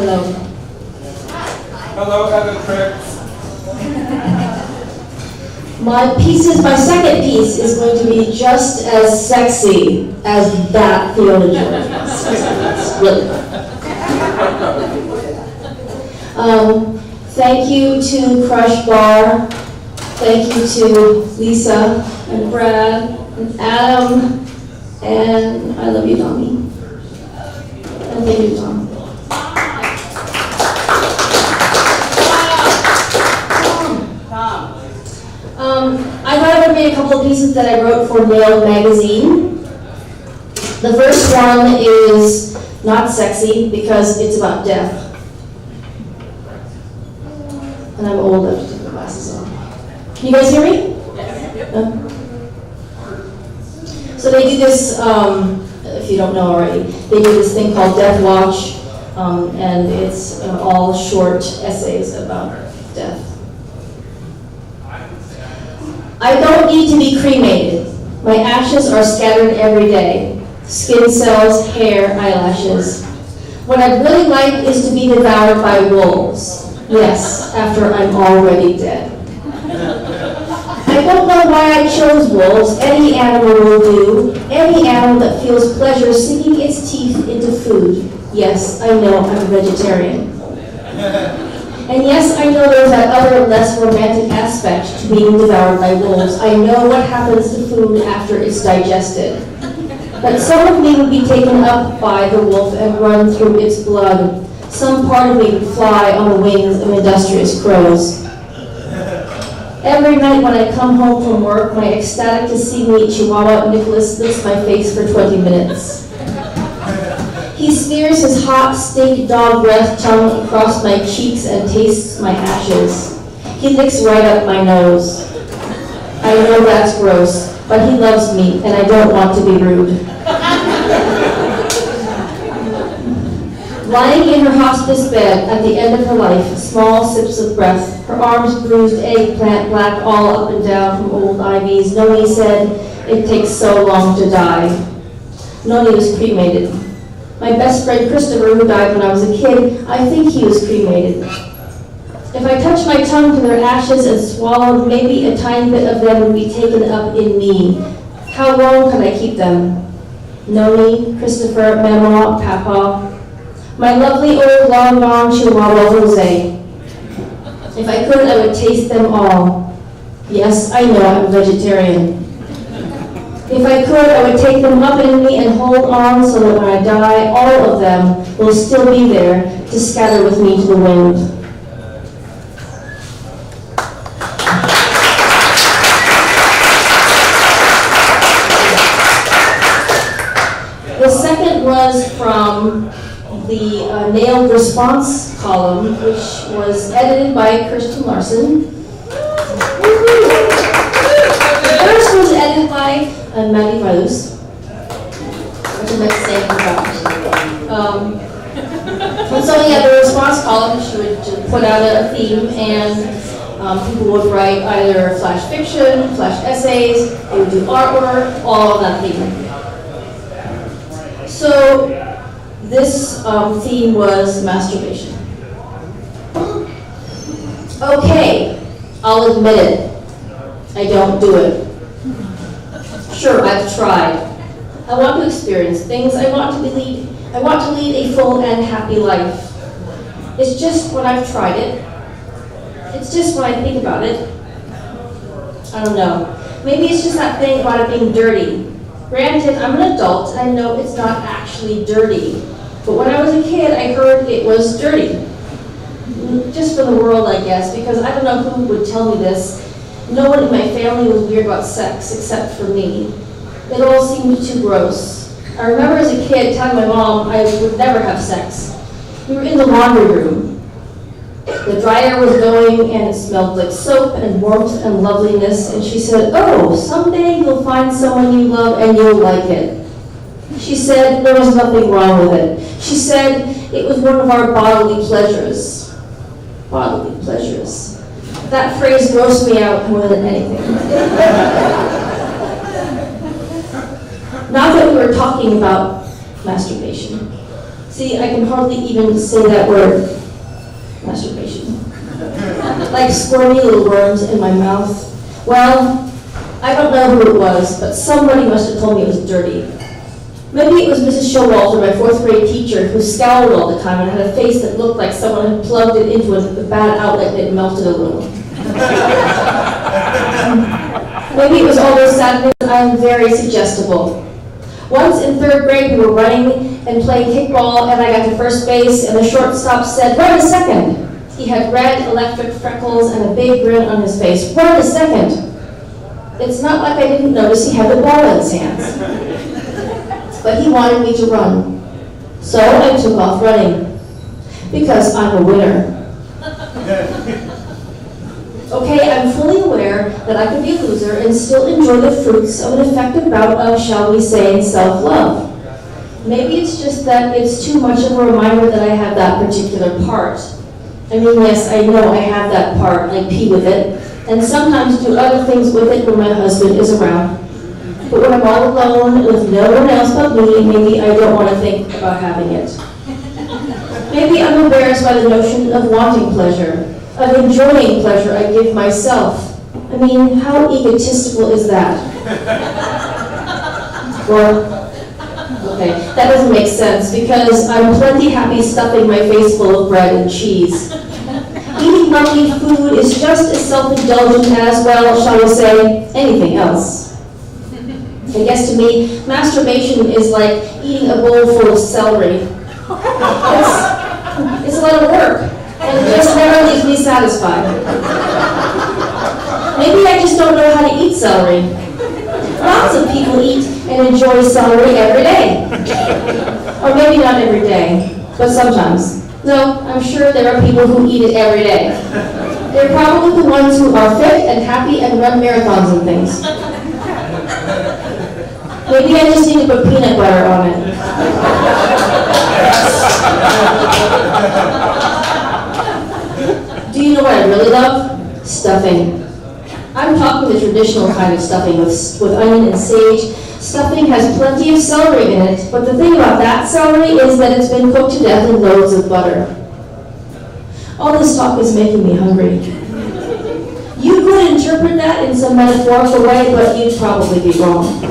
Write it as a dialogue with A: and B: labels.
A: Hello.
B: Hello, Evan Tricks.
A: My second piece is going to be just as sexy as that Fiona George was. It's really good. Thank you to Crush Bar. Thank you to Lisa and Brad and Adam. And I love you, Tommy. And thank you, Tom. I thought I would read a couple of pieces that I wrote for Nailed magazine. The first one is not sexy because it's about death. And I'm old, I have to take my glasses off. Can you guys hear me? Yeah. So they do this, if you don't know already, they do this thing called Death Watch, and it's all short essays about death. I don't need to be cremated. My ashes are scattered every day. Skin cells, hair, eyelashes. What I'd really like is to be devoured by wolves. Yes, after I'm already dead. I don't know why I chose wolves. Any animal will do. Any animal that feels pleasure sinking its teeth into food. Yes, I know I'm a vegetarian. And yes, I know there's that other, less romantic aspect to being devoured by wolves. I know what happens to food after it's digested. But some of me would be taken up by the wolf and run through its blood. Some part of me would fly on the wings of industrious crows. Every night when I come home from work, my ecstatic to see me Chihuahua Nicholas licks my face for 20 minutes. He smears his hot, stink dog breath tongue across my cheeks and tastes my ashes. He licks right up my nose. I know that's gross, but he loves me, and I don't want to be rude. Lying in her hospice bed at the end of her life, small sips of breath, her arms bruised, eggplant black all up and down from old IVs. Noni said, "It takes so long to die." Noni was cremated. My best friend Christopher, who died when I was a kid, I think he was cremated. If I touched my tongue to their ashes and swallowed, maybe a tiny bit of them would be taken up in me. How long could I keep them? Noni, Christopher, Mama, Papa. My lovely old long-gone Chihuahua Jose. If I could, I would taste them all. Yes, I know I'm a vegetarian. If I could, I would take them up in me and hold on so that when I die, all of them will still be there to scatter with me to the wind. The second was from the Nailed Response column, which was edited by Kirsten Larson. The first was edited by Maddie Rose, which is like saying about. And so yeah, the response column, she would just put out a theme, and people would write either flash fiction, flash essays, they would do artwork, all of that theme. So this theme was masturbation. Okay, I'll admit it. I don't do it. Sure, I've tried. I want to experience things. I want to lead a full and happy life. It's just when I've tried it. It's just when I think about it. I don't know. Maybe it's just that thing about it being dirty. Granted, I'm an adult and I know it's not actually dirty. But when I was a kid, I heard it was dirty. Just for the world, I guess, because I don't know who would tell me this. No one in my family was weird about sex except for me. It all seemed too gross. I remember as a kid telling my mom I would never have sex. We were in the laundry room. The dryer was going and it smelled like soap and warmth and loveliness, and she said, "Oh, someday you'll find someone you love and you'll like it." She said there was nothing wrong with it. She said it was one of our bodily pleasures. Bodily pleasures. That phrase grossed me out more than anything. Not that we were talking about masturbation. See, I can hardly even say that word. Masturbation. Like squirmy little worms in my mouth. Well, I don't know who it was, but somebody must have told me it was dirty. Maybe it was Mrs. Showalter, my 4th grade teacher, who scowled all the time and had a face that looked like someone had plugged it into a bad outlet and it melted a little. Maybe it was all those sadness. I'm very suggestible. Once in 3rd grade, we were running and playing kickball, and I got to first base, and the shortstop said, "Run to second." He had red electric freckles and a big grin on his face. "Run to second." It's not like I didn't notice he had the ball in his hands. But he wanted me to run. So I took off running. Because I'm a winner. Okay, I'm fully aware that I could be a loser and still enjoy the fruits of an effective bout of, shall we say, self-love. Maybe it's just that it's too much of a reminder that I have that particular part. I mean, yes, I know I have that part. I pee with it, and sometimes do other things with it when my husband is around. But when I'm all alone with no one else but me, maybe I don't want to think about having it. Maybe I'm embarrassed by the notion of wanting pleasure, of enjoying pleasure I give myself. I mean, how egotistical is that? Well, okay, that doesn't make sense because I'm plenty happy stuffing my face full of bread and cheese. Eating healthy food is just as self-indulgent as, well, shall we say, anything else. I guess to me, masturbation is like eating a bowl full of celery. It's a lot of work, and it just never leaves me satisfied. Maybe I just don't know how to eat celery. Lots of people eat and enjoy celery every day. Or maybe not every day, but sometimes. No, I'm sure there are people who eat it every day. They're probably the ones who are fit and happy and run marathons and things. Maybe I just need to put peanut butter on it. Do you know what I really love? Stuffing. I'm talking the traditional kind of stuffing with onion and sage. Stuffing has plenty of celery in it, but the thing about that celery is that it's been cooked to death in loads of butter. All this talk is making me hungry. You could interpret that in some metaphorical way, but you'd probably be wrong.